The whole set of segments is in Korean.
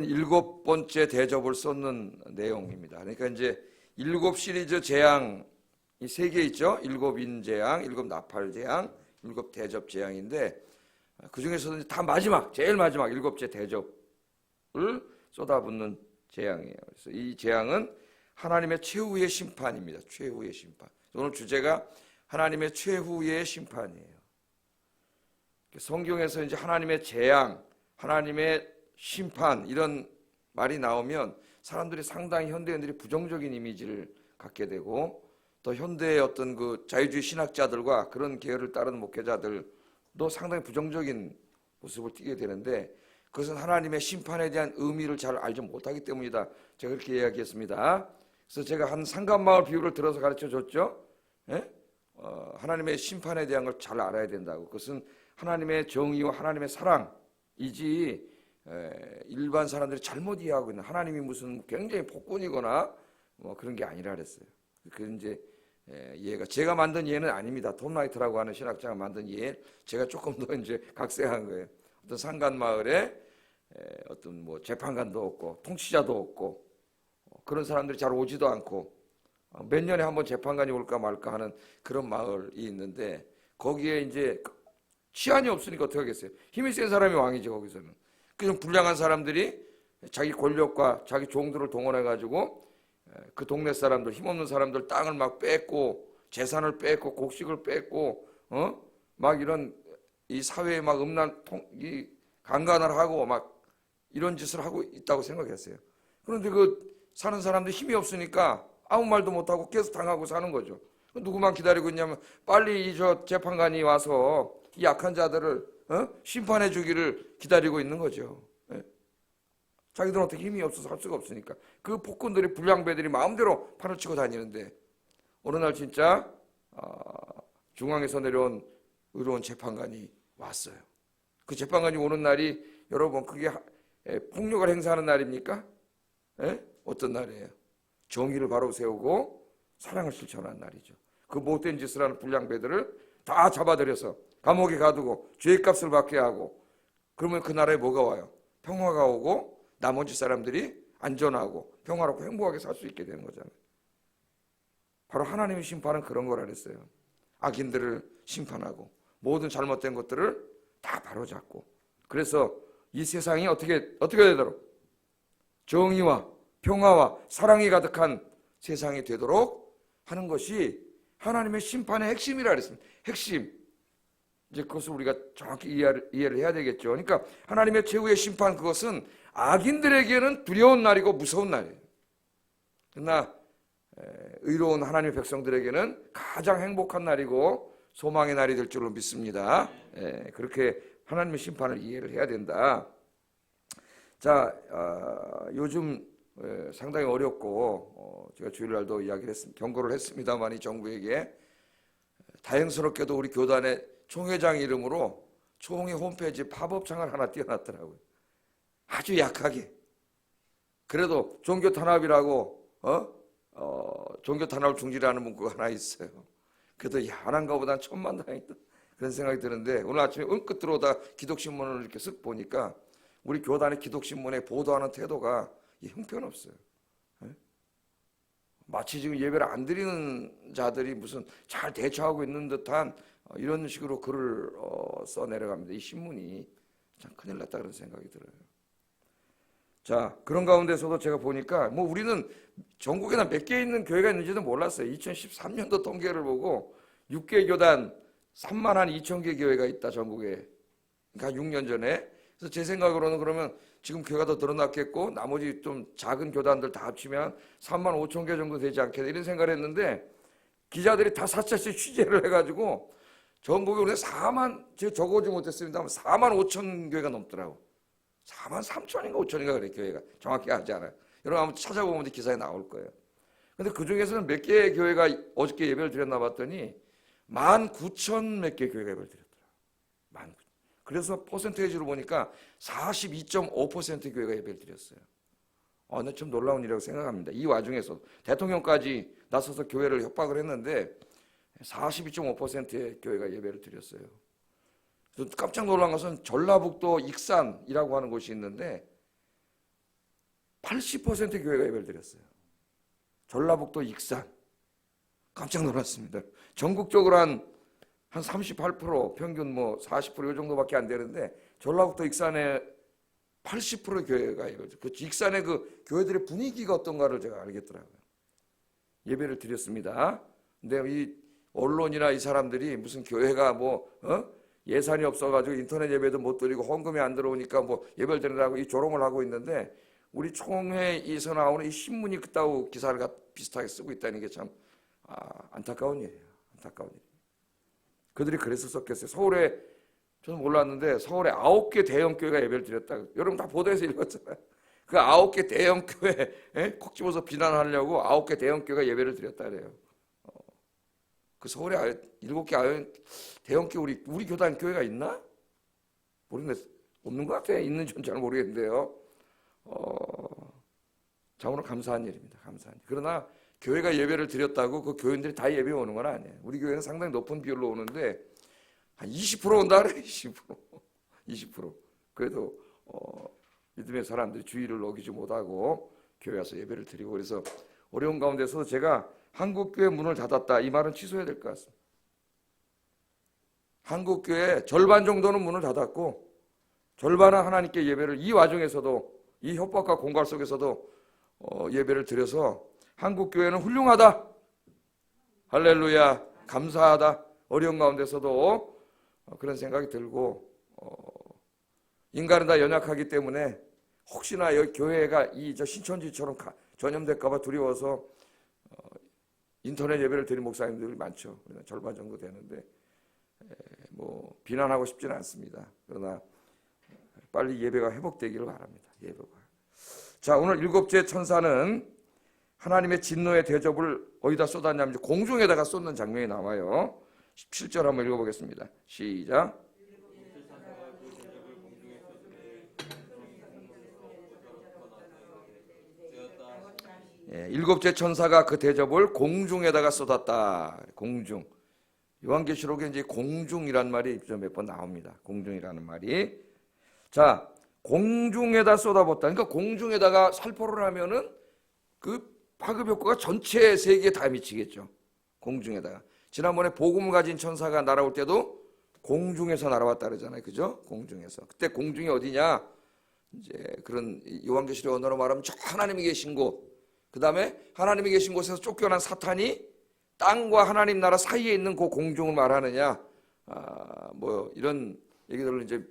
일곱 번째 대접을 쏟는 내용입니다. 그러니까 이제 일곱 시리즈 재앙이 세 개 있죠. 일곱 인재앙, 일곱 나팔 재앙, 일곱 대접 재앙인데 그 중에서도 다 마지막, 제일 마지막 일곱째 대접을 쏟아붓는 재앙이에요. 그래서 이 재앙은 하나님의 최후의 심판입니다. 최후의 심판. 오늘 주제가 하나님의 최후의 심판이에요. 성경에서 이제 하나님의 재앙, 하나님의 심판 이런 말이 나오면 사람들이 상당히 현대인들이 부정적인 이미지를 갖게 되고 또 현대의 어떤 그 자유주의 신학자들과 그런 계열을 따르는 목회자들도 상당히 부정적인 모습을 띠게 되는데 그것은 하나님의 심판에 대한 의미를 잘 알지 못하기 때문이다. 제가 그렇게 이야기했습니다. 그래서 제가 한 상간마을 비유를 들어서 가르쳐 줬죠. 예? 하나님의 심판에 대한 걸 잘 알아야 된다고. 그것은 하나님의 정의와 하나님의 사랑이지 일반 사람들이 잘못 이해하고 있는 하나님이 무슨 굉장히 폭군이거나 뭐 그런 게 아니라 그랬어요. 그 이제 이해가 제가 만든 이해는 아닙니다. 톰 라이트라고 하는 신학자가 만든 이해 제가 조금 더 이제 각색한 거예요. 어떤 산간 마을에 어떤 뭐 재판관도 없고 통치자도 없고 그런 사람들이 잘 오지도 않고 몇 년에 한번 재판관이 올까 말까 하는 그런 마을이 있는데 거기에 이제 치안이 없으니까 어떻게 하겠어요? 힘이 센 사람이 왕이죠. 거기서는 그냥 불량한 사람들이 자기 권력과 자기 종들을 동원해 가지고 그 동네 사람들 힘없는 사람들 땅을 막 뺏고 재산을 뺏고 곡식을 뺏고 막 이런 이 사회에 막 이 강간을 하고 막 이런 짓을 하고 있다고 생각했어요. 그런데 그 사는 사람들 힘이 없으니까 아무 말도 못하고 계속 당하고 사는 거죠. 누구만 기다리고 있냐면 빨리 이 저 재판관이 와서 이 약한 자들을 심판해 주기를 기다리고 있는 거죠. 자기들은 어떻게 힘이 없어서 할 수가 없으니까 그 폭군들이 불량배들이 마음대로 판을 치고 다니는데 어느 날 진짜 중앙에서 내려온 의로운 재판관이 왔어요. 그 재판관이 오는 날이 여러분 그게 폭력을 행사하는 날입니까? 어떤 날이에요? 정의를 바로 세우고 사랑을 실천하는 날이죠. 그 못된 짓을 하는 불량배들을 다 잡아들여서 감옥에 가두고 죄값을 받게 하고 그러면 그 나라에 뭐가 와요? 평화가 오고 나머지 사람들이 안전하고 평화롭고 행복하게 살 수 있게 되는 거잖아요. 바로 하나님의 심판은 그런 거라 그랬어요. 악인들을 심판하고 모든 잘못된 것들을 다 바로잡고 그래서 이 세상이 어떻게 되도록 정의와 평화와 사랑이 가득한 세상이 되도록 하는 것이 하나님의 심판의 핵심이라 그랬습니다. 핵심. 이제 그것을 우리가 정확히 이해를 해야 되겠죠. 그러니까 하나님의 최후의 심판 그것은 악인들에게는 두려운 날이고 무서운 날이에요. 그러나 의로운 하나님의 백성들에게는 가장 행복한 날이고 소망의 날이 될 줄로 믿습니다. 그렇게 하나님의 심판을 이해를 해야 된다. 자, 요즘 상당히 어렵고 제가 주일날도 경고를 했습니다만 이 정부에게 다행스럽게도 우리 교단의 총회장 이름으로 총회 홈페이지 팝업창을 하나 띄워놨더라고요. 아주 약하게. 그래도 종교 탄압이라고 종교 탄압을 중지하는 문구가 하나 있어요. 그래도 안 한 거보단 천만 다행이다. 그런 생각이 드는데 오늘 아침에 은끗 들어오다 기독신문을 이렇게 쓱 보니까 우리 교단의 기독신문에 보도하는 태도가 형편없어요. 마치 지금 예배를 안 드리는 자들이 무슨 잘 대처하고 있는 듯한 이런 식으로 글을 써내려갑니다. 이 신문이 참 큰일 났다 그런 생각이 들어요. 자, 그런 가운데서도 제가 보니까 뭐 우리는 전국에나 몇 개 있는 교회가 있는지도 몰랐어요. 2013년도 통계를 보고 6개 교단 3만 한 2천 개 교회가 있다 전국에. 그러니까 6년 전에. 그래서 제 생각으로는 그러면 지금 교회가 더 늘어났겠고 나머지 좀 작은 교단들 다 합치면 3만 5천 개 정도 되지 않겠다 이런 생각을 했는데 기자들이 다 사차씩 취재를 해가지고 전국에 우리가 4만 제가 적어오지 못했습니다만 4만 5천 교회가 넘더라고. 4만 3천인가 5천인가 그래 교회가 정확히 하지 않아요. 여러분 한번 찾아보면 기사에 나올 거예요. 근데 그 중에서는 몇 개의 교회가 어저께 예배를 드렸나 봤더니 19,000 몇 개 교회가 예배를 드렸더라고요. 그래서 퍼센테이지로 보니까 42.5% 교회가 예배를 드렸어요. 근데 좀 놀라운 일이라고 생각합니다. 이 와중에서 대통령까지 나서서 교회를 협박을 했는데 42.5%의 교회가 예배를 드렸어요. 깜짝 놀란 것은 전라북도 익산이라고 하는 곳이 있는데 80% 교회가 예배를 드렸어요. 전라북도 익산. 깜짝 놀랐습니다. 전국적으로 한 38% 평균 뭐 40% 이 정도밖에 안 되는데 전라북도 익산에 80% 교회가 예배를 그 익산의 그 교회들의 분위기가 어떤가를 제가 알겠더라고요. 예배를 드렸습니다. 근데 이 언론이나 이 사람들이 무슨 교회가 뭐 예산이 없어가지고 인터넷 예배도 못 드리고 헌금이 안 들어오니까 뭐 예배를 드리라고 이 조롱을 하고 있는데 우리 총회에서 나오는 이 신문이 그따구 기사를 비슷하게 쓰고 있다는 게 참 안타까운 일이에요. 안타까운 일. 그들이 그래서 썼겠어요. 서울에 저는 몰랐는데 서울에 9개 대형 교회가 예배를 드렸다. 여러분 다 보도에서 읽었잖아요. 그 9개 대형 교회 콕 집어서 비난하려고 9개 대형 교회가 예배를 드렸다 그래요. 그 서울에 7개 대형 교회 우리 교단 교회가 있나? 모르겠는데 없는 것 같아요. 있는지는 잘 모르겠는데요. 참으로 감사한 일입니다. 감사한 일. 그러나 교회가 예배를 드렸다고 그 교인들이 다 예배 오는 건 아니에요. 우리 교회는 상당히 높은 비율로 오는데 한 20% 온다 그래. 20%. 그래도 믿음의 사람들이 주의를 어기지 못하고 교회 와서 예배를 드리고 그래서 어려운 가운데서 제가 한국교회 문을 닫았다 이 말은 취소해야 될 것 같습니다. 한국교회 절반 정도는 문을 닫았고 절반은 하나님께 예배를 이 와중에서도 이 협박과 공갈 속에서도 예배를 드려서 한국교회는 훌륭하다. 할렐루야. 감사하다. 어려운 가운데서도 그런 생각이 들고 인간은 다 연약하기 때문에 혹시나 여기 교회가 저 신천지처럼 전염될까 봐 두려워서 인터넷 예배를 드린 목사님들이 많죠. 절반 정도 되는데 뭐 비난하고 싶지는 않습니다. 그러나 빨리 예배가 회복되기를 바랍니다. 예배가. 자, 오늘 7째 천사는 하나님의 진노의 대접을 어디다 쏟았냐면 공중에다가 쏟는 장면이 나와요. 17절 한번 읽어보겠습니다. 시작. 예, 7째 천사가 그 대접을 공중에다가 쏟았다. 공중. 요한계시록에 이제 공중이란 말이 몇 번 나옵니다. 공중이라는 말이. 자, 공중에다 쏟아붓다. 그러니까 공중에다가 살포를 하면은 그 파급 효과가 전체 세계에 다 미치겠죠. 공중에다가. 지난번에 복음을 가진 천사가 날아올 때도 공중에서 날아왔다 그러잖아요. 그죠? 공중에서. 그때 공중이 어디냐? 이제 그런 요한계시록 언어로 말하면 저 하나님이 계신 곳. 그다음에 하나님이 계신 곳에서 쫓겨난 사탄이 땅과 하나님 나라 사이에 있는 그 공중을 말하느냐? 뭐 이런 얘기들을 이제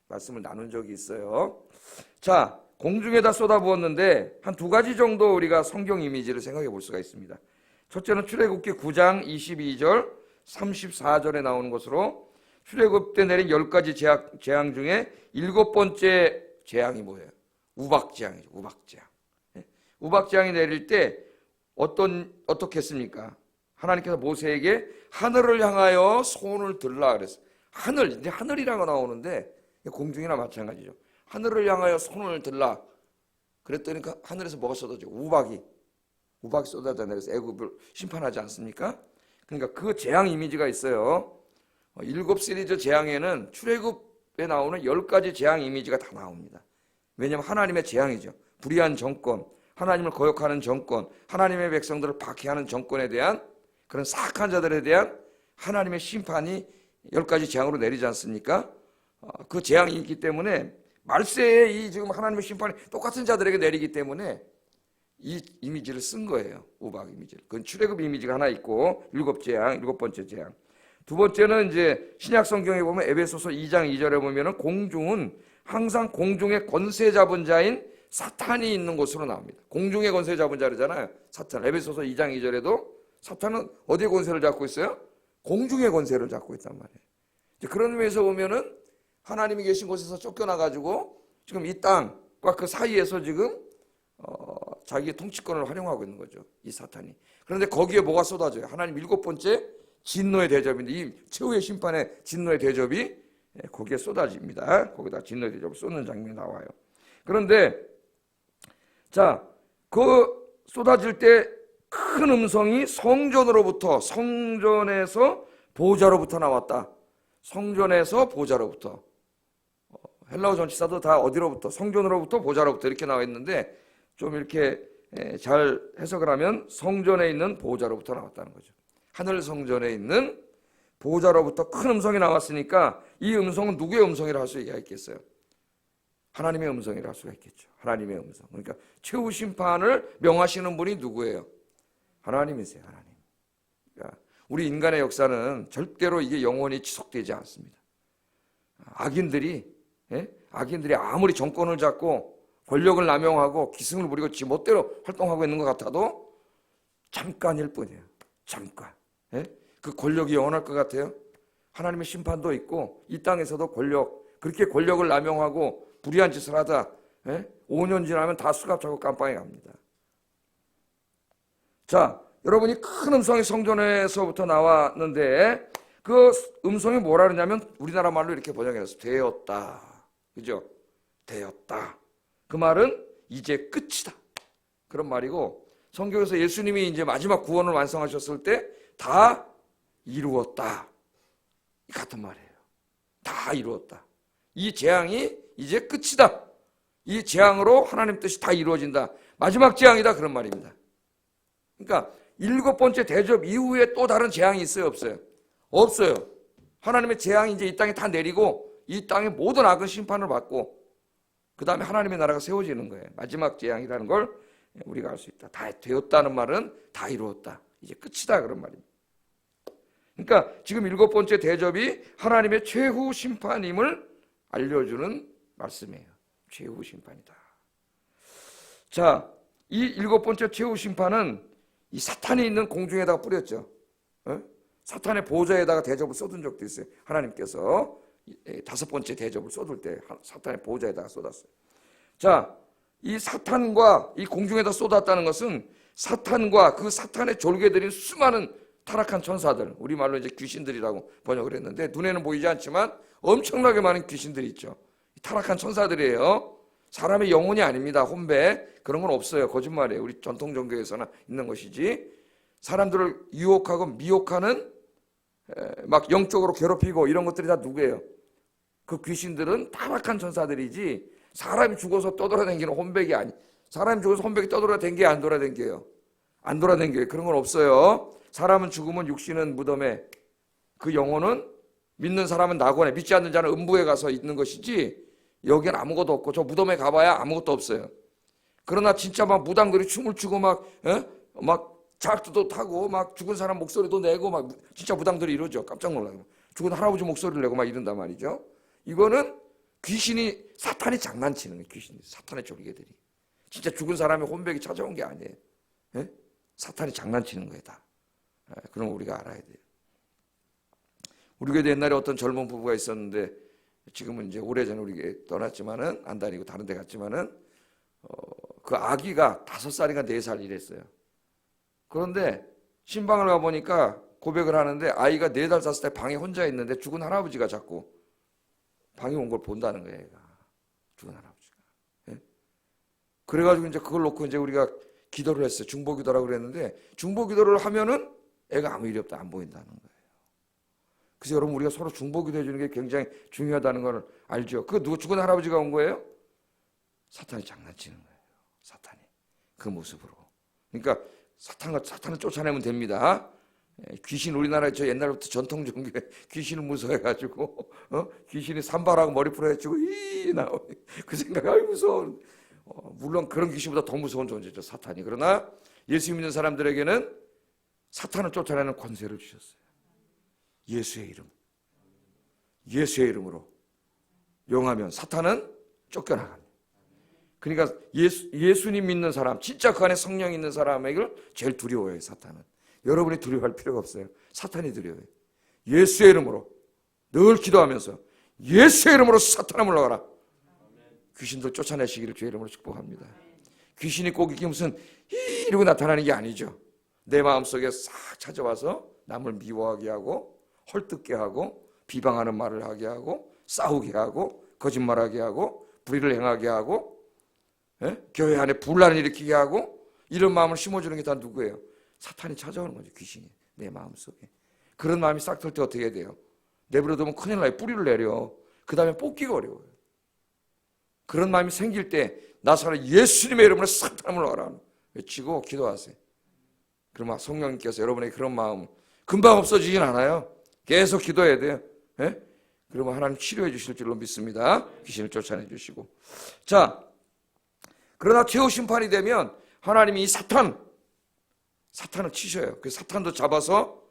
말씀을 나눈 적이 있어요. 자, 공중에다 쏟아부었는데 한 2가지 정도 우리가 성경 이미지를 생각해 볼 수가 있습니다. 첫째는 출애굽기 9장 22절 34절에 나오는 것으로 출애굽 때 내린 10가지 재앙 중에 7번째 재앙이 뭐예요? 우박재앙이죠. 우박재앙. 우박재앙이 내릴 때 어떻게 했습니까? 하나님께서 모세에게 하늘을 향하여 손을 들라 그랬어요. 하늘, 이제 하늘이라고 나오는데 공중이나 마찬가지죠. 하늘을 향하여 손을 들라. 그랬더니 하늘에서 뭐가 쏟아져? 우박이 쏟아져 내려서 애굽을 심판하지 않습니까? 그러니까 그 재앙 이미지가 있어요. 7 시리즈 재앙에는 출애굽에 나오는 10가지 재앙 이미지가 다 나옵니다. 왜냐하면 하나님의 재앙이죠. 불의한 정권, 하나님을 거역하는 정권, 하나님의 백성들을 박해하는 정권에 대한 그런 사악한 자들에 대한 하나님의 심판이 10가지 재앙으로 내리지 않습니까? 그 재앙이 있기 때문에 말세에 이 지금 하나님의 심판이 똑같은 자들에게 내리기 때문에 이 이미지를 쓴 거예요. 우박 이미지를. 그건 출애굽 이미지가 하나 있고 7번째 재앙. 2번째는 이제 신약 성경에 보면 에베소서 2장 2절에 보면은 공중은 항상 공중의 권세 잡은 자인 사탄이 있는 곳으로 나옵니다. 공중의 권세 잡은 자잖아요. 사탄. 에베소서 2장 2절에도 사탄은 어디에 권세를 잡고 있어요? 공중의 권세를 잡고 있단 말이에요. 이제 그런 의미에서 보면은 하나님이 계신 곳에서 쫓겨나가지고 지금 이 땅과 그 사이에서 지금 자기의 통치권을 활용하고 있는 거죠. 이 사탄이. 그런데 거기에 뭐가 쏟아져요? 하나님 7번째 진노의 대접인데 이 최후의 심판의 진노의 대접이 거기에 쏟아집니다. 거기다 진노의 대접을 쏟는 장면이 나와요. 그런데 자, 그 쏟아질 때 큰 음성이 성전에서 보좌로부터 나왔다. 성전에서 보좌로부터. 헬라어 전치사도 다 어디로부터? 성전으로부터 보좌로부터 이렇게 나와 있는데 좀 이렇게 잘 해석을 하면 성전에 있는 보호자로부터 나왔다는 거죠. 하늘 성전에 있는 보호자로부터 큰 음성이 나왔으니까 이 음성은 누구의 음성이라 할 수가 있겠어요? 하나님의 음성이라 할 수가 있겠죠. 하나님의 음성. 그러니까 최후 심판을 명하시는 분이 누구예요? 하나님이세요. 하나님. 그러니까 우리 인간의 역사는 절대로 이게 영원히 지속되지 않습니다. 악인들이 아무리 정권을 잡고 권력을 남용하고 기승을 부리고 지 멋대로 활동하고 있는 것 같아도 잠깐일 뿐이에요. 잠깐. 그 권력이 영원할 것 같아요? 하나님의 심판도 있고 이 땅에서도 그렇게 권력을 남용하고 불의한 짓을 하다 5년 지나면 다 수갑차고 깜빵에 갑니다. 자, 여러분이 큰 음성이 성전에서부터 나왔는데 그 음성이 뭐라 그러냐면 우리나라 말로 이렇게 번역해서 되었다. 그죠? 되었다. 그 말은 이제 끝이다. 그런 말이고 성경에서 예수님이 이제 마지막 구원을 완성하셨을 때 다 이루었다. 같은 말이에요. 다 이루었다. 이 재앙이 이제 끝이다. 이 재앙으로 하나님 뜻이 다 이루어진다. 마지막 재앙이다. 그런 말입니다. 그러니까 7번째 대접 이후에 또 다른 재앙이 있어요? 없어요? 없어요. 하나님의 재앙이 이제 이 땅에 다 내리고 이 땅의 모든 악은 심판을 받고 그 다음에 하나님의 나라가 세워지는 거예요. 마지막 재앙이라는 걸 우리가 알 수 있다. 다 되었다는 말은 다 이루었다. 이제 끝이다. 그런 말입니다. 그러니까 지금 7번째 대접이 하나님의 최후 심판임을 알려주는 말씀이에요. 최후 심판이다. 자, 이 7번째 최후 심판은 이 사탄이 있는 공중에다가 뿌렸죠. 사탄의 보좌에다가 대접을 쏟은 적도 있어요. 하나님께서 5번째 대접을 쏟을 때 사탄의 보좌에다가 쏟았어요. 자, 이 사탄과 이 공중에다 쏟았다는 것은 사탄과 그 사탄의 졸개들인 수많은 타락한 천사들, 우리말로 이제 귀신들이라고 번역을 했는데 눈에는 보이지 않지만 엄청나게 많은 귀신들이 있죠. 타락한 천사들이에요. 사람의 영혼이 아닙니다. 혼배 그런 건 없어요. 거짓말이에요. 우리 전통 종교에서나 있는 것이지. 사람들을 유혹하고 미혹하는 막 영적으로 괴롭히고 이런 것들이 다 누구예요? 그 귀신들은 타락한 천사들이지 사람이 죽어서 떠돌아다니는 혼백이 아니. 사람이 죽어서 혼백이 떠돌아다니게 안 돌아다니게요. 안 돌아다니게요. 그런 건 없어요. 사람은 죽으면 육신은 무덤에 그 영혼은 믿는 사람은 낙원에 믿지 않는 자는 음부에 가서 있는 것이지 여기는 아무것도 없고 저 무덤에 가봐야 아무것도 없어요. 그러나 진짜 막 무당들이 춤을 추고 막 작두도 타고 막 죽은 사람 목소리도 내고 막 진짜 무당들이 이러죠. 깜짝 놀라요. 죽은 할아버지 목소리를 내고 막 이런단 말이죠. 이거는 귀신이 사탄이 장난치는 거예요. 귀신이 사탄의 졸개들이 진짜 죽은 사람의 혼백이 찾아온 게 아니에요. 사탄이 장난치는 거예요 다. 그럼 우리가 알아야 돼요. 우리 교회도 옛날에 어떤 젊은 부부가 있었는데 지금은 이제 오래전에 우리 교회 떠났지만은 안 다니고 다른 데 갔지만은 그 아기가 5살인가 4살 이랬어요. 그런데 신방을 가보니까 고백을 하는데 아이가 4달 5살 방에 혼자 있는데 죽은 할아버지가 자꾸 방에 온 걸 본다는 거예요. 애가. 죽은 할아버지가. 그래가지고 이제 그걸 놓고 이제 우리가 기도를 했어요. 중보기도라고 그랬는데 중보기도를 하면은 애가 아무 일이 없다 안 보인다는 거예요. 그래서 여러분 우리가 서로 중보기도 해주는 게 굉장히 중요하다는 걸 알죠. 그 누구 죽은 할아버지가 온 거예요? 사탄이 장난치는 거예요. 사탄이 그 모습으로. 그러니까 사탄을 쫓아내면 됩니다. 귀신 우리나라에 저 옛날부터 전통 종교에 귀신을 무서워해가지고 귀신이 산발하고 머리 풀어헤치고 나오니 그 생각 아이 무서워. 물론 그런 귀신보다 더 무서운 존재죠 사탄이. 그러나 예수 믿는 사람들에게는 사탄을 쫓아내는 권세를 주셨어요. 예수의 이름, 예수의 이름으로 용하면 사탄은 쫓겨나갑니다. 그러니까 예수님 믿는 사람, 진짜 그 안에 성령이 있는 사람에게 제일 두려워해요. 사탄은. 여러분이 두려워할 필요가 없어요. 사탄이 두려워해요. 예수의 이름으로 늘 기도하면서 예수의 이름으로 사탄아 물러가라. 귀신들 쫓아내시기를 주의 이름으로 축복합니다. 귀신이 꼭 이게 무슨 이러고 나타나는 게 아니죠. 내 마음속에 싹 찾아와서 남을 미워하게 하고 헐뜯게 하고 비방하는 말을 하게 하고 싸우게 하고 거짓말하게 하고 불의를 행하게 하고 교회 안에 분란을 일으키게 하고 이런 마음을 심어주는 게 다 누구예요? 사탄이 찾아오는 거죠. 귀신이 내 마음속에. 그런 마음이 싹 들 때 어떻게 해야 돼요? 내버려두면 큰일 나요. 뿌리를 내려. 그 다음에 뽑기가 어려워요. 그런 마음이 생길 때 나사렛 예수님의 이름으로 사탄을 물러가라 외치고 기도하세요. 그러면 성령님께서 여러분의 그런 마음 금방 없어지진 않아요. 계속 기도해야 돼요. 예? 그러면 하나님 치료해 주실 줄로 믿습니다. 귀신을 쫓아내 주시고. 자, 그러나 최후 심판이 되면 하나님이 이 사탄을 치셔요. 그 사탄도 잡아서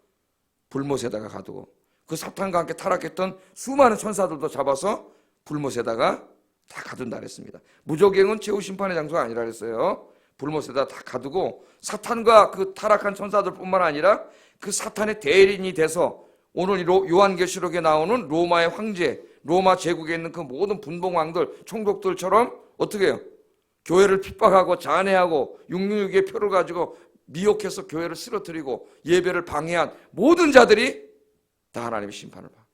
불못에다가 가두고, 그 사탄과 함께 타락했던 수많은 천사들도 잡아서 불못에다가 다 가둔다 그랬습니다. 무저갱은 최후 심판의 장소가 아니라 그랬어요. 불못에다 다 가두고, 사탄과 그 타락한 천사들뿐만 아니라 그 사탄의 대리인이 돼서 오늘 요한계시록에 나오는 로마의 황제, 로마 제국에 있는 그 모든 분봉왕들, 총독들처럼 어떻게 해요? 교회를 핍박하고 잔해하고 666의 표를 가지고 미혹해서 교회를 쓰러뜨리고 예배를 방해한 모든 자들이 다 하나님의 심판을 받고,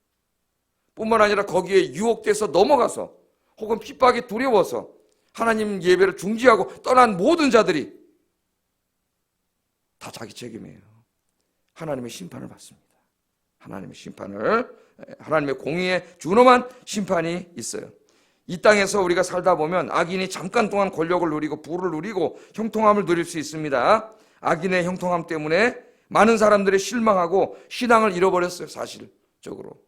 뿐만 아니라 거기에 유혹돼서 넘어가서 혹은 핍박이 두려워서 하나님 예배를 중지하고 떠난 모든 자들이 다 자기 책임이에요. 하나님의 심판을 받습니다. 하나님의 심판을, 하나님의 공의에 준엄한 심판이 있어요. 이 땅에서 우리가 살다 보면 악인이 잠깐 동안 권력을 누리고 부를 누리고 형통함을 누릴 수 있습니다. 악인의 형통함 때문에 많은 사람들이 실망하고 신앙을 잃어버렸어요. 사실적으로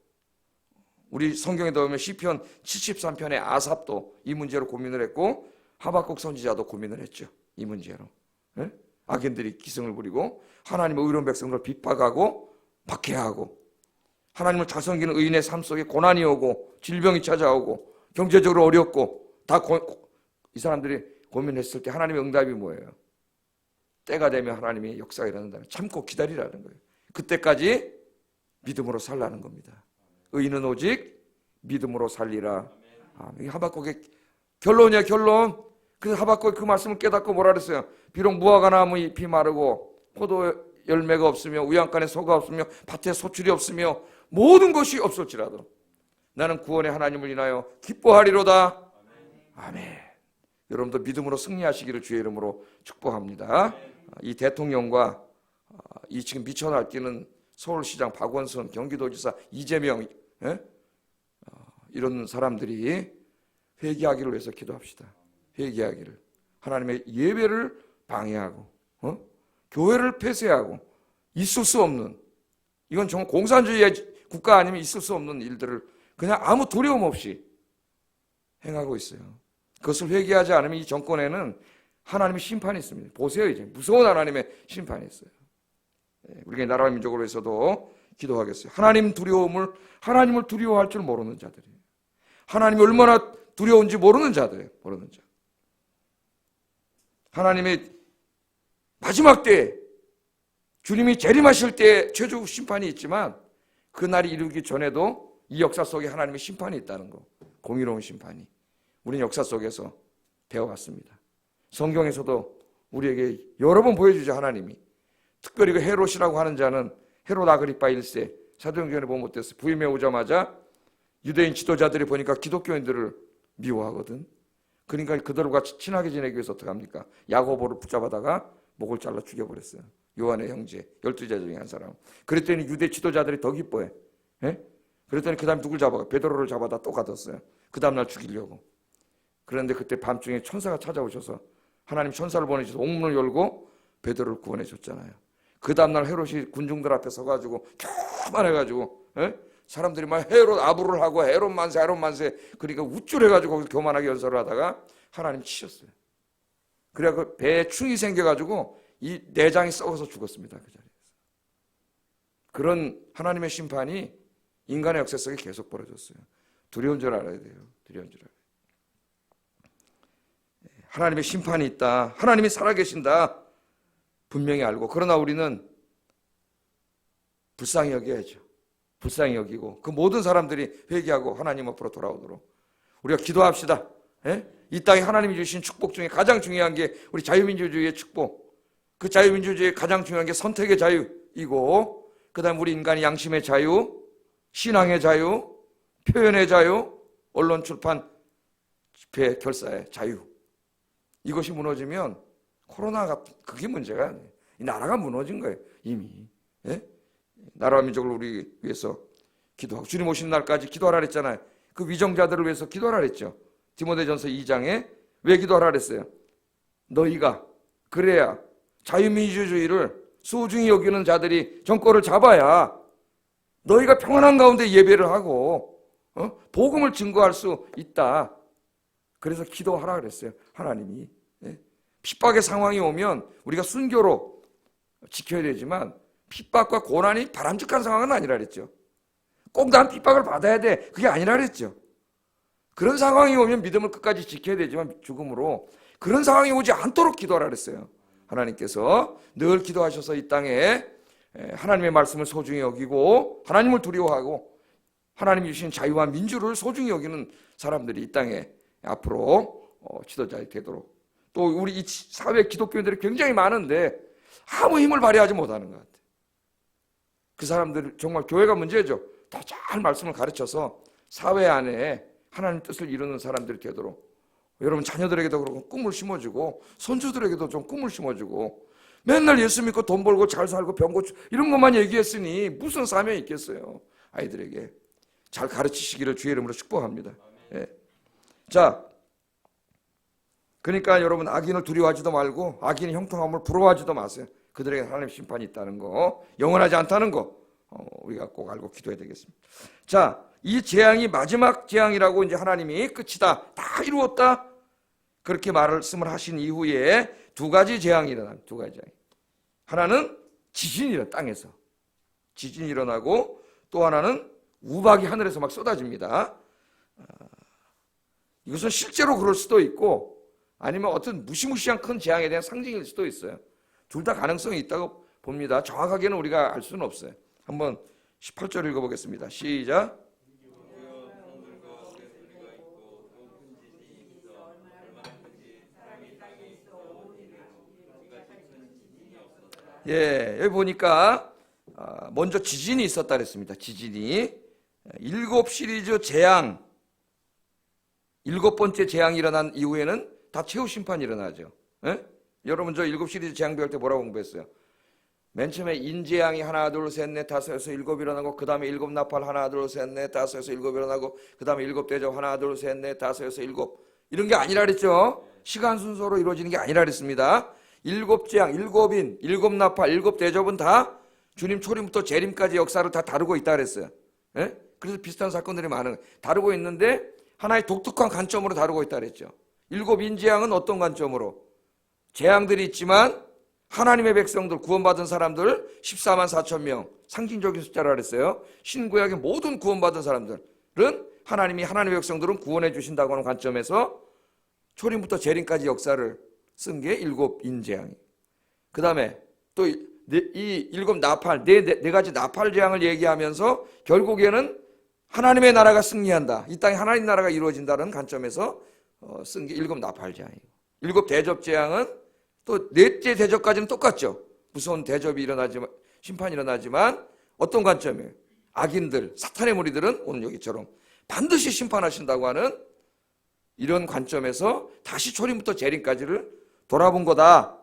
우리 성경에 보면 시편 73편의 아삽도 이 문제로 고민을 했고, 하박국 선지자도 고민을 했죠. 이 문제로. 네? 악인들이 기승을 부리고 하나님의 의로운 백성들을 핍박하고 박해하고, 하나님을 잘 섬기는 의인의 삶 속에 고난이 오고 질병이 찾아오고 경제적으로 어렵고, 이 사람들이 고민했을 때 하나님의 응답이 뭐예요? 때가 되면 하나님이 역사가 일어난다는, 참고 기다리라는 거예요. 그때까지 믿음으로 살라는 겁니다. 의인은 오직 믿음으로 살리라. 이게 하박국의 결론이야, 결론. 그래서 하박국이 그 말씀을 깨닫고 뭐라 그랬어요? 비록 무화과 나무 잎이 마르고 포도 열매가 없으며 우양간에 소가 없으며 밭에 소출이 없으며 모든 것이 없을지라도 나는 구원의 하나님을 인하여 기뻐하리로다. 아멘. 여러분도 믿음으로 승리하시기를 주의 이름으로 축복합니다. 이 대통령과 이 지금 미쳐 날뛰는 서울시장 박원순, 경기도지사 이재명, 이런 사람들이 회개하기를 위해서 기도합시다. 회개하기를. 하나님의 예배를 방해하고 교회를 폐쇄하고 있을 수 없는, 이건 정말 공산주의의 국가 아니면 있을 수 없는 일들을 그냥 아무 두려움 없이 행하고 있어요. 그것을 회개하지 않으면 이 정권에는 하나님의 심판이 있습니다. 보세요, 이제 무서운 하나님의 심판이 있어요. 우리가 나라와 민족을 위해서도 기도하겠어요. 하나님을 두려워할 줄 모르는 자들이에요. 하나님이 얼마나 두려운지 모르는 자들이에요. 모르는 자. 하나님의 마지막 때, 주님이 재림하실 때 최종 심판이 있지만 그 날이 이루기 전에도 이 역사 속에 하나님의 심판이 있다는 거, 공의로운 심판이 우리는 역사 속에서 배워왔습니다. 성경에서도 우리에게 여러 번 보여주죠. 하나님이 특별히 그 헤롯이라고 하는 자는 헤롯 아그리파 1세, 사도행전에 보면 어땠어요? 부임해 오자마자 유대인 지도자들이 보니까 기독교인들을 미워하거든. 그러니까 그들과 친하게 지내기 위해서 어떻게 합니까? 야고보를 붙잡아다가 목을 잘라 죽여버렸어요. 요한의 형제 12자 중에 한 사람. 그랬더니 유대 지도자들이 더 기뻐해. 그랬더니 그 다음에 누굴 잡아가? 베드로를 잡아다 또 가뒀어요. 그 다음날 죽이려고. 그런데 그때 밤중에 천사가 찾아오셔서, 하나님 천사를 보내셔서 옥문을 열고 베드로를 구원해 줬잖아요. 그 다음날 헤롯이 군중들 앞에 서가지고 교만해가지고 사람들이 막 헤롯 아부를 하고 헤롯 만세 그러니까 우쭐해가지고 거기서 교만하게 연설을 하다가 하나님 치셨어요. 그래야 그 배에 충이 생겨가지고 이 내장이 썩어서 죽었습니다. 그 자리에서. 그런 하나님의 심판이 인간의 역사 속에 계속 벌어졌어요. 두려운 줄 알아야 돼요. 두려운 줄 알아야 돼요. 하나님의 심판이 있다. 하나님이 살아계신다. 분명히 알고, 그러나 우리는 불쌍히 여겨야죠. 불쌍히 여기고 그 모든 사람들이 회개하고 하나님 앞으로 돌아오도록 우리가 기도합시다. 이 땅에 하나님이 주신 축복 중에 가장 중요한 게 우리 자유민주주의의 축복. 그 자유민주주의의 가장 중요한 게 선택의 자유이고, 그 다음 우리 인간의 양심의 자유, 신앙의 자유, 표현의 자유, 언론 출판 집회 결사의 자유. 이것이 무너지면 코로나가 그게 문제가 아니에요. 이 나라가 무너진 거예요. 이미. 나라와 민족을 우리 위해서 기도하고 주님 오신 날까지 기도하라 그랬잖아요. 그 위정자들을 위해서 기도하라 그랬죠. 디모데전서 2장에 왜 기도하라 그랬어요? 너희가 그래야 자유민주주의를 소중히 여기는 자들이 정권을 잡아야 너희가 평안한 가운데 예배를 하고 복음을 증거할 수 있다. 그래서 기도하라 그랬어요. 하나님이. 핍박의 상황이 오면 우리가 순교로 지켜야 되지만 핍박과 고난이 바람직한 상황은 아니라 그랬죠. 꼭 난 핍박을 받아야 돼. 그게 아니라 그랬죠. 그런 상황이 오면 믿음을 끝까지 지켜야 되지만 죽음으로 그런 상황이 오지 않도록 기도하라 그랬어요. 하나님께서 늘 기도하셔서 이 땅에 하나님의 말씀을 소중히 여기고 하나님을 두려워하고 하나님이 주신 자유와 민주를 소중히 여기는 사람들이 이 땅에 앞으로 지도자가 되도록, 또 우리 이 사회 기독교인들이 굉장히 많은데 아무 힘을 발휘하지 못하는 것 같아요. 그 사람들 정말 교회가 문제죠. 더 잘 말씀을 가르쳐서 사회 안에 하나님 뜻을 이루는 사람들이 되도록 여러분 자녀들에게도 그렇고 꿈을 심어주고 손주들에게도 좀 꿈을 심어주고, 맨날 예수 믿고 돈 벌고 잘 살고 병 고치 이런 것만 얘기했으니 무슨 사명이 있겠어요. 아이들에게 잘 가르치시기를 주의 이름으로 축복합니다. 예. 자, 그러니까 여러분 악인을 두려워하지도 말고 악인의 형통함을 부러워하지도 마세요. 그들에게 하나님의 심판이 있다는 거, 영원하지 않다는 거 우리가 꼭 알고 기도해야 되겠습니다. 자, 이 재앙이 마지막 재앙이라고 이제 하나님이 끝이다, 다 이루었다 그렇게 말씀을 하신 이후에 두 가지 재앙이 일어납니다. 두 가지 재앙. 하나는 지진이 일어나, 땅에서 지진이 일어나고, 또 하나는 우박이 하늘에서 막 쏟아집니다. 이것은 실제로 그럴 수도 있고 아니면 어떤 무시무시한 큰 재앙에 대한 상징일 수도 있어요. 둘 다 가능성이 있다고 봅니다. 정확하게는 우리가 알 수는 없어요. 한번 18절 읽어보겠습니다. 시작. 예, 여기 보니까 먼저 지진이 있었다 그랬습니다. 지진이 7시리즈 재앙, 7번째 재앙이 일어난 이후에는 다 최후 심판이 일어나죠. 예? 여러분 저 7시리즈 재앙 배울 때 뭐라고 공부했어요? 맨 처음에 인재앙이 하나 둘 셋 넷 다섯에서 7 일어나고, 그 다음에 7 나팔 하나 둘 셋 넷 다섯에서 7 일어나고, 그 다음에 7 대접 하나 둘 셋 넷 다섯에서 7, 이런 게 아니라 그랬죠. 시간 순서로 이루어지는 게 아니라 그랬습니다. 7 재앙, 7인, 7 나팔, 7 대접은 다 주님 초림부터 재림까지 역사를 다 다루고 있다 그랬어요. 예? 그래서 비슷한 사건들이 많은, 다루고 있는데 하나의 독특한 관점으로 다루고 있다 그랬죠. 7 인재앙은 어떤 관점으로? 재앙들이 있지만 하나님의 백성들, 구원받은 사람들 14만 4천 명, 상징적인 숫자라 그랬어요. 신구약의 모든 구원받은 사람들은 하나님이, 하나님의 백성들은 구원해 주신다고 하는 관점에서 초림부터 재림까지 역사를 쓴 게 7 인재앙이에요. 그 다음에 또 이 7 나팔, 네 가지 나팔 재앙을 얘기하면서 결국에는 하나님의 나라가 승리한다, 이 땅에 하나님 나라가 이루어진다는 관점에서 쓴 게 7 나팔 재앙이에요. 7 대접 재앙은 또 넷째 대접까지는 똑같죠. 무서운 대접이 일어나지만, 심판이 일어나지만 어떤 관점이에요? 악인들, 사탄의 무리들은 오늘 여기처럼 반드시 심판하신다고 하는 이런 관점에서 다시 초림부터 재림까지를 돌아본 거다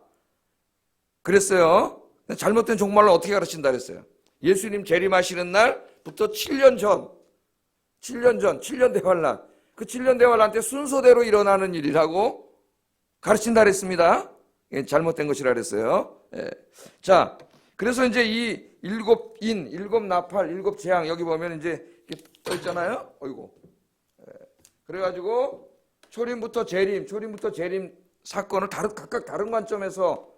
그랬어요. 잘못된 종말을 어떻게 가르친다 그랬어요? 예수님 재림하시는 날부터 7년 전, 7년 대환란, 그 7년 대환란 때 순서대로 일어나는 일이라고 가르친다 그랬습니다. 잘못된 것이라 그랬어요. 예. 자, 그래서 이제 이 7인, 7 나팔, 7 재앙, 여기 보면 이제 이렇게 떠 있잖아요. 어이고. 예. 그래가지고 초림부터 재림 사건을 각각 다른 관점에서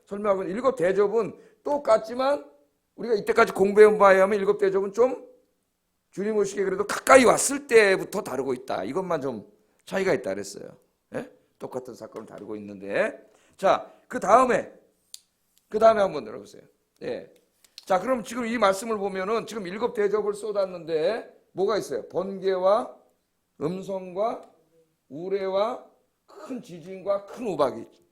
설명하고, 7 대접은 똑같지만 우리가 이때까지 공부해온 바에 의하면 7 대접은 좀 주님 오시기에 그래도 가까이 왔을 때부터 다루고 있다. 이것만 좀 차이가 있다 그랬어요. 예? 똑같은 사건을 다루고 있는데, 자, 그 다음에 한번 들어보세요. 예. 자, 그럼 지금 이 말씀을 보면은 지금 7 대접을 쏟았는데 뭐가 있어요? 번개와 음성과 우레와 큰 지진과 큰 우박이 있죠.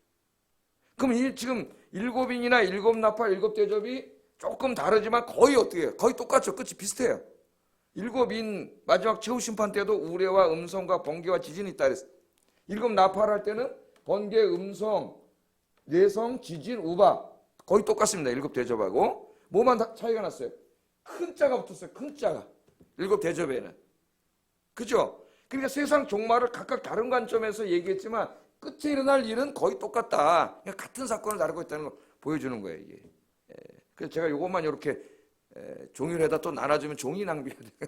그럼 지금 7인이나 7 나팔, 7 대접이 조금 다르지만 거의 어떻게 해요? 거의 똑같죠. 끝이 비슷해요. 7인 마지막 최후 심판 때도 우레와 음성과 번개와 지진이 있다 그랬어요. 7 나팔 할 때는 번개, 음성, 내성, 지진, 우박 거의 똑같습니다. 7 대접하고. 뭐만 차이가 났어요? 큰 자가 붙었어요. 큰 자가. 7 대접에는. 그죠? 그러니까 세상 종말을 각각 다른 관점에서 얘기했지만 끝에 일어날 일은 거의 똑같다. 그냥 같은 사건을 다루고 있다는 걸 보여주는 거예요, 이게. 그래서 제가 이것만 이렇게 종이에다 또 나눠주면 종이 낭비가 돼.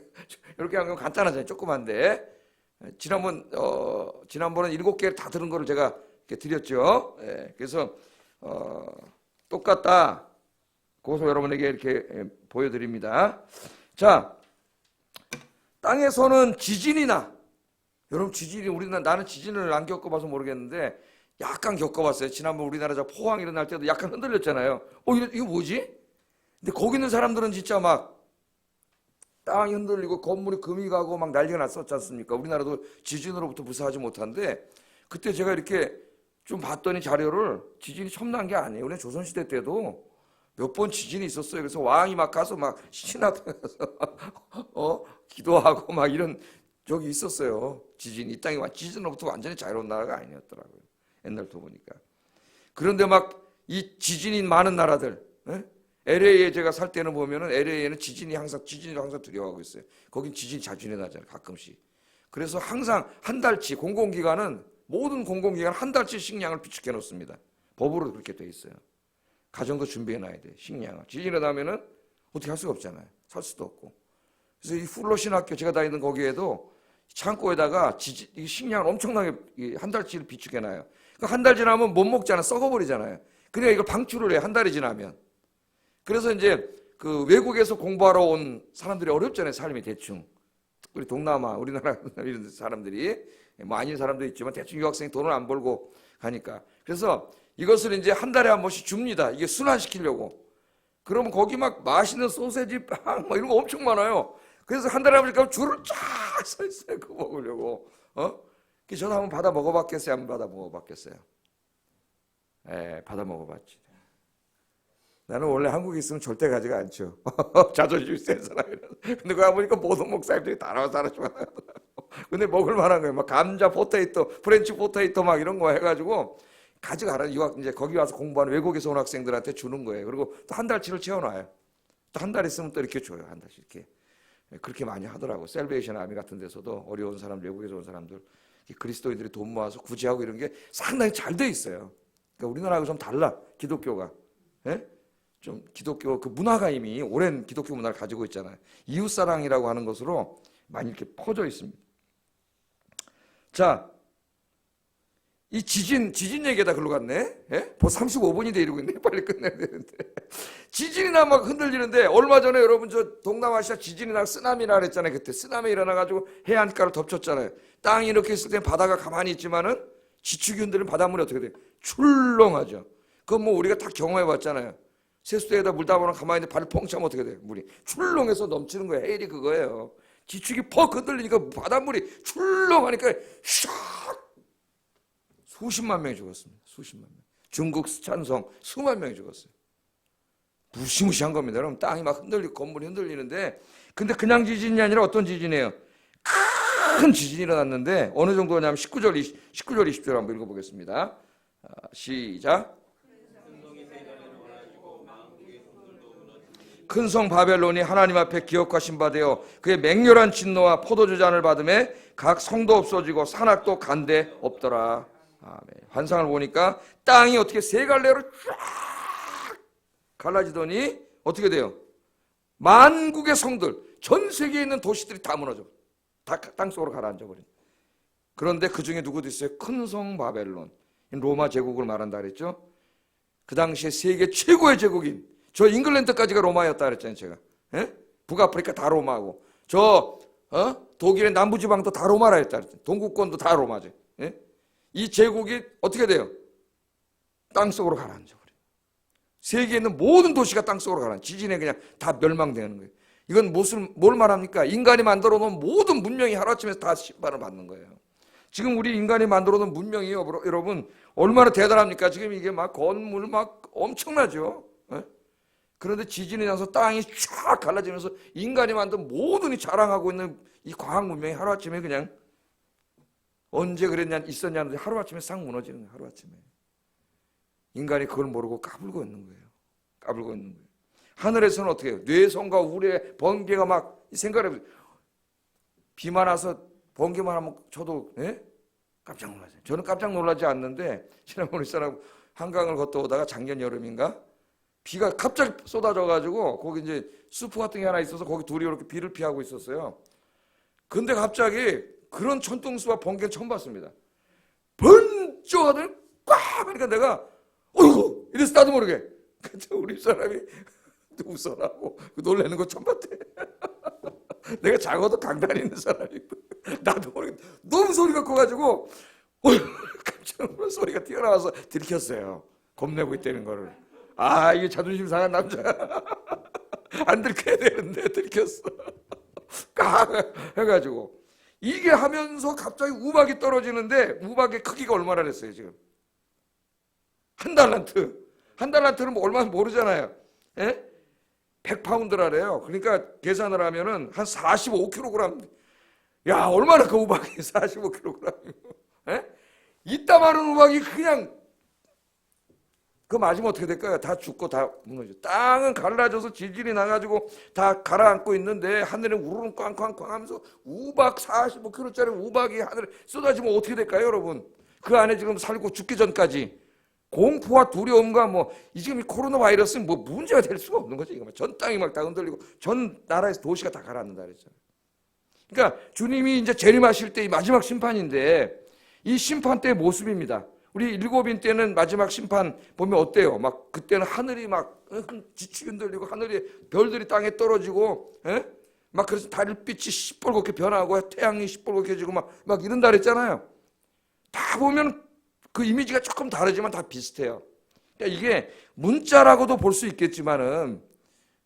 이렇게 하면 간단하잖아요, 조그만데. 지난번은 7개를 다 들은 거를 제가 이렇게 드렸죠. 그래서 똑같다. 그것을 여러분에게 이렇게 보여드립니다. 자, 땅에서는 지진이나, 여러분 나는 지진을 안 겪어봐서 모르겠는데 약간 겪어봤어요. 지난번 우리나라 포항 일어날 때도 약간 흔들렸잖아요. 이거 뭐지? 근데 거기 있는 사람들은 진짜 막 땅이 흔들리고 건물이 금이 가고 막 난리가 났었지 않습니까? 우리나라도 지진으로부터 무사하지 못한데, 그때 제가 이렇게 좀 봤더니 자료를, 지진이 처음 난 게 아니에요. 우리 조선시대 때도 몇 번 지진이 있었어요. 그래서 왕이 막 가서 막 신하들 가서 기도하고 막 이런 적이 있었어요. 지진, 이 땅이 지진으로부터 완전히 자유로운 나라가 아니었더라고요. 옛날부터 보니까. 그런데 막 이 지진이 많은 나라들, LA에 제가 살 때는 보면은 LA에는 지진을 항상 두려워하고 있어요. 거긴 지진이 자주 일어나잖아요, 가끔씩. 그래서 항상 한 달치, 모든 공공기관 한 달치 식량을 비축해 놓습니다. 법으로 그렇게 돼 있어요. 가정도 준비해 놔야 돼, 식량을. 지진이 일어나면은 어떻게 할 수가 없잖아요. 살 수도 없고. 그래서 이 플러신학교 제가 다니던 거기에도 창고에다가 식량을 엄청나게 한 달치를 비축해 놔요. 그러니까 한 달 지나면 못 먹잖아, 썩어버리잖아요. 그러니까 이걸 방출을 해, 한 달이 지나면. 그래서 이제 그 외국에서 공부하러 온 사람들이 어렵잖아요, 삶이 대충. 우리 동남아, 우리나라 이런 사람들이, 뭐 아닌 사람도 있지만 대충 유학생이 돈을 안 벌고 가니까. 그래서 이것을 이제 한 달에 한 번씩 줍니다. 이게 순환시키려고. 그러면 거기 막 맛있는 소세지, 빵, 막 이런 거 엄청 많아요. 그래서 한 달에 한 번씩 가면 줄을 쫙 서 있어요, 그거 먹으려고. 그래서 저도 한번 받아 먹어봤겠어요? 안 받아 먹어봤겠어요? 받아 먹어봤지. 나는 원래 한국에 있으면 절대 가지가 않죠. 자존심 센 사람이라서. 근데 거기 보니까 모든 목사님들이 다 나와서 하나씩 하더라고. 근데 먹을 만한 거예요. 막 감자, 포테이토, 프렌치 포테이토 막 이런 거 해가지고 가져가라. 이제 거기 와서 공부하는 외국에서 온 학생들한테 주는 거예요. 그리고 또 한 달치를 채워놔요. 또 한 달 있으면 또 이렇게 줘요. 한 달씩 이렇게. 그렇게 많이 하더라고. 셀베이션 아미 같은 데서도 어려운 사람, 외국에서 온 사람들, 그리스도인들이 돈 모아서 구제하고 이런 게 상당히 잘 돼 있어요. 그러니까 우리나라하고 좀 달라, 기독교가. 좀 기독교 그 문화가 이미 오랜 기독교 문화를 가지고 있잖아요. 이웃사랑이라고 하는 것으로 많이 이렇게 퍼져 있습니다. 자, 이 지진 얘기에다 글로 갔네. 벌써 35분이 돼 이러고 있네. 빨리 끝내야 되는데. 지진이나 막 흔들리는데, 얼마 전에 여러분 저 동남아시아 지진이나 쓰나미나 그랬잖아요. 그때 쓰나미 일어나가지고 해안가를 덮쳤잖아요. 땅이 이렇게 있을 때 바다가 가만히 있지만은 지축이 흔들리는 바닷물이 어떻게 돼요? 출렁하죠. 그건 뭐 우리가 다 경험해 봤잖아요. 세수대에다 물 담아놓으면 가만히 있는데 발을 펑 차면 어떻게 돼요? 물이 출렁해서 넘치는 거예요. 헤일이 그거예요. 지축이 퍽 흔들리니까 바닷물이 출렁하니까 샥 수십만 명이 죽었습니다. 수십만 명. 중국 스촨성 수만 명이 죽었어요. 무시무시한 겁니다. 여러분, 땅이 막 흔들리고 건물이 흔들리는데, 근데 그냥 지진이 아니라 어떤 지진이에요? 큰 지진이 일어났는데 어느 정도냐면 19절 20절 한번 읽어보겠습니다. 시작. 큰 성 바벨론이 하나님 앞에 기업하신 바 되어 그의 맹렬한 진노와 포도주 잔을 받음에 각 성도 없어지고 산악도 간데 없더라. 아멘. 환상을 보니까 땅이 어떻게 세 갈래로 쫙 갈라지더니 어떻게 돼요? 만국의 성들, 전 세계에 있는 도시들이 다 무너져, 다 땅속으로 가라앉아 버린. 그런데 그 중에 누구도 있어요? 큰 성 바벨론, 로마 제국을 말한다 그랬죠. 그 당시에 세계 최고의 제국인, 저 잉글랜드까지가 로마였다 그랬잖아요, 제가. 북아프리카 다 로마고, 저 독일의 남부지방도 다 로마라 했다 그랬잖아요. 동구권도 다 로마죠. 이 제국이 어떻게 돼요? 땅속으로 가라앉아 버려요. 세계에 있는 모든 도시가 땅속으로 가라앉아, 지진에 그냥 다 멸망되는 거예요. 이건 뭘 말합니까? 인간이 만들어 놓은 모든 문명이 하루아침에 다 심판을 받는 거예요. 지금 우리 인간이 만들어 놓은 문명이 여러분 얼마나 대단합니까? 지금 이게 막 건물 막 엄청나죠. 그런데 지진이 나서 땅이 쫙 갈라지면서 인간이 만든 모든 이 자랑하고 있는 이 과학 문명이 하루아침에 그냥, 언제 그랬냐 있었냐는데 하루아침에 싹 무너지는 거예요. 하루아침에. 인간이 그걸 모르고 까불고 있는 거예요. 까불고 있는 거예요. 하늘에서는 어떻게 해요? 뇌성과 우레 번개가 막 생각해, 비만 와서 번개만 하면 저도 깜짝 놀랐어요. 저는 깜짝 놀라지 않는데 지난번에 사람 한강을 걷다 오다가 작년 여름인가 비가 갑자기 쏟아져가지고 거기 이제 숲 같은 게 하나 있어서 거기 둘이 이렇게 비를 피하고 있었어요. 근데 갑자기 그런 천둥수와 번개를 처음 봤습니다. 번쩍 하더니 꽉 그러니까 내가 어이구 이래서 나도 모르게 우리 사람이 웃어라고 놀래는 거 처음 봤대. 내가 작아도 강단이 있는 사람이고 나도 모르게 너무 소리가 커가지고 깜짝 놀란 소리가 튀어나와서 들켰어요. 겁내고 있다는 거를. 아 이게 자존심 상한 남자 안 들켜야 되는데 들켰어. 까 해가지고 이게 하면서 갑자기 우박이 떨어지는데 우박의 크기가 얼마나 됐어요 지금? 한 달란트는 뭐 얼마나 모르잖아요. 예? 100파운드라래요. 그러니까 계산을 하면은 한 45kg. 야 얼마나 그 우박이 45kg. 예? 이따 많은 우박이 그냥 그 맞으면 어떻게 될까요? 다 죽고 다 무너져. 땅은 갈라져서 질질이 나가지고 다 가라앉고 있는데 하늘에 우르릉 꽝꽝꽝 하면서 우박 45kg짜리 우박이 하늘에 쏟아지면 어떻게 될까요 여러분? 그 안에 지금 살고 죽기 전까지 공포와 두려움과 뭐 이 지금 이 코로나 바이러스는 뭐 문제가 될 수가 없는 거죠. 전 땅이 막 다 흔들리고 전 나라에서 도시가 다 가라앉는다 그랬잖아요. 그러니까 주님이 이제 재림하실 때 이 마지막 심판인데 이 심판 때의 모습입니다. 우리 일곱인 때는 마지막 심판 보면 어때요? 막 그때는 하늘이 막 지치게 흔들리고 하늘에 별들이 땅에 떨어지고 막 그래서 달빛이 시뻘겋게 변하고 태양이 시뻘겋게 막 이런다 그랬잖아요. 다 보면 그 이미지가 조금 다르지만 다 비슷해요. 그러니까 이게 문자라고도 볼 수 있겠지만은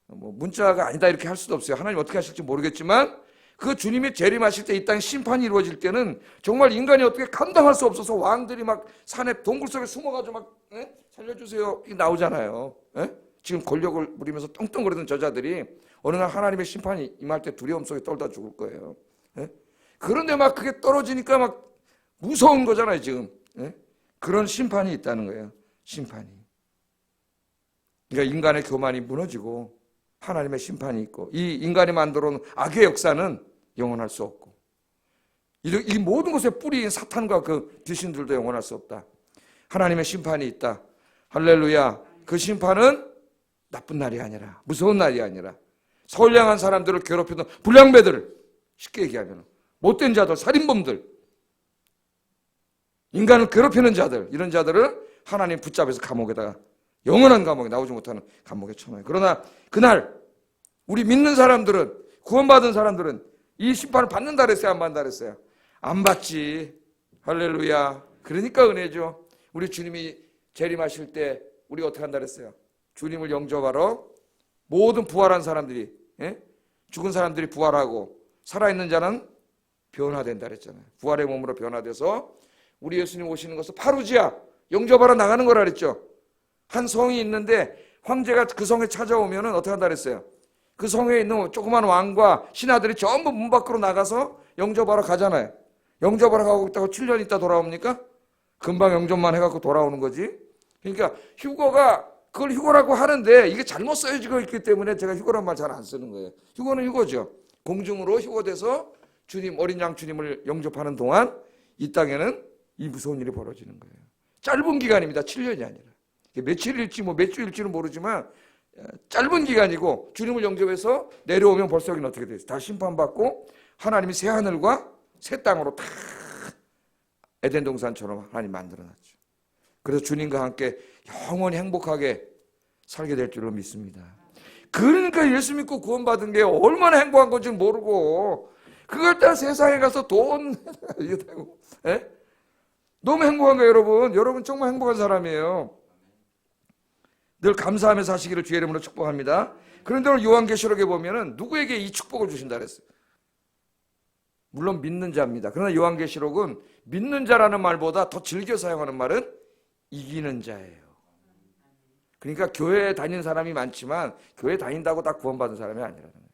뭐 문자가 아니다 이렇게 할 수도 없어요. 하나님 어떻게 하실지 모르겠지만 그 주님이 재림하실 때 이 땅에 심판이 이루어질 때는 정말 인간이 어떻게 감당할 수 없어서 왕들이 막 산에 동굴 속에 숨어가지고 막 살려주세요 이게 나오잖아요. 지금 권력을 부리면서 떵떵거리던 저자들이 어느 날 하나님의 심판이 임할 때 두려움 속에 떨다 죽을 거예요. 그런데 막 그게 떨어지니까 막 무서운 거잖아요 지금. 그런 심판이 있다는 거예요. 심판이. 그러니까 인간의 교만이 무너지고 하나님의 심판이 있고 이 인간이 만들어 놓은 악의 역사는 영원할 수 없고 이 모든 것의 뿌리인 사탄과 그 귀신들도 영원할 수 없다. 하나님의 심판이 있다. 할렐루야. 그 심판은 나쁜 날이 아니라 무서운 날이 아니라 선량한 사람들을 괴롭히던 불량배들 쉽게 얘기하면 못된 자들 살인범들 인간을 괴롭히는 자들 이런 자들을 하나님 붙잡아서 감옥에다가 영원한 감옥에 나오지 못하는 감옥에 쳐넣어요. 그러나 그날 우리 믿는 사람들은 구원받은 사람들은 이 심판을 받는다 그랬어요? 안 받는다 그랬어요? 안 받지. 할렐루야. 그러니까 은혜죠. 우리 주님이 재림하실 때 우리가 어떻게 한다 그랬어요? 주님을 영접하러 모든 부활한 사람들이 죽은 사람들이 부활하고 살아있는 자는 변화된다 그랬잖아요. 부활의 몸으로 변화돼서 우리 예수님 오시는 것을 파루지아 영접하러 나가는 거라 그랬죠. 한 성이 있는데 황제가 그 성에 찾아오면 어떻게 한다 그랬어요? 그 성에 있는 조그만 왕과 신하들이 전부 문 밖으로 나가서 영접하러 가잖아요. 영접하러 가고 있다고 7년 있다 돌아옵니까? 금방 영접만 해갖고 돌아오는 거지. 그러니까 휴거가 그걸 휴거라고 하는데 이게 잘못 써지고 있기 때문에 제가 휴거란 말 잘 안 쓰는 거예요. 휴거는 휴거죠. 공중으로 휴거돼서 주님 어린 양 주님을 영접하는 동안 이 땅에는 이 무서운 일이 벌어지는 거예요. 짧은 기간입니다. 7년이 아니라. 며칠일지 뭐 몇 주일지는 모르지만 짧은 기간이고 주님을 영접해서 내려오면 벌써 여기는 어떻게 돼요? 다 심판받고 하나님이 새 하늘과 새 땅으로 다 에덴 동산처럼 하나님 만들어놨죠. 그래서 주님과 함께 영원히 행복하게 살게 될 줄로 믿습니다. 그러니까 예수 믿고 구원받은 게 얼마나 행복한 건지 모르고 그걸 다 세상에 가서 돈 이거 되고 너무 행복한 거예요 여러분. 여러분 정말 행복한 사람이에요. 늘 감사하며 사시기를 주의 이름으로 축복합니다. 그런데 오늘 요한계시록에 보면은 누구에게 이 축복을 주신다 그랬어요? 물론 믿는 자입니다. 그러나 요한계시록은 믿는 자라는 말보다 더 즐겨 사용하는 말은 이기는 자예요. 그러니까 교회에 다니는 사람이 많지만 교회 다닌다고 다 구원받은 사람이 아니라는 거예요.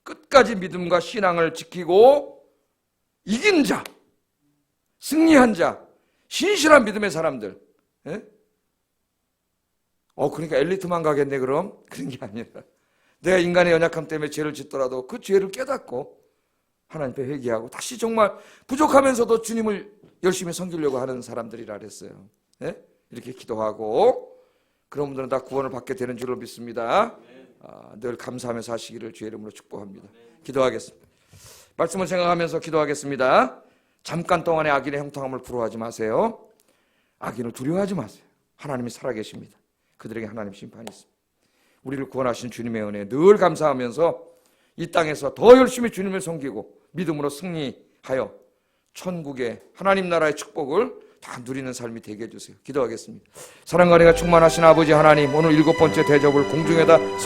끝까지 믿음과 신앙을 지키고 이긴 자, 승리한 자, 신실한 믿음의 사람들. 그러니까 엘리트만 가겠네 그럼? 그런 게 아니라 내가 인간의 연약함 때문에 죄를 짓더라도 그 죄를 깨닫고 하나님 앞에 회개하고 다시 정말 부족하면서도 주님을 열심히 섬기려고 하는 사람들이라 그랬어요. 네? 이렇게 기도하고 그런 분들은 다 구원을 받게 되는 줄로 믿습니다. 늘 감사하면서 하시기를 주의 이름으로 축복합니다. 기도하겠습니다. 말씀을 생각하면서 기도하겠습니다. 잠깐 동안의 악인의 형통함을 부러워하지 마세요. 악인을 두려워하지 마세요. 하나님이 살아계십니다. 그들에게 하나님 심판이 있습니다. 우리를 구원하신 주님의 은혜에 늘 감사하면서 이 땅에서 더 열심히 주님을 섬기고 믿음으로 승리하여 천국의 하나님 나라의 축복을 다 누리는 삶이 되게 해주세요. 기도하겠습니다. 사랑과 은혜가 충만하신 아버지 하나님, 오늘 7번째 대접을 공중에다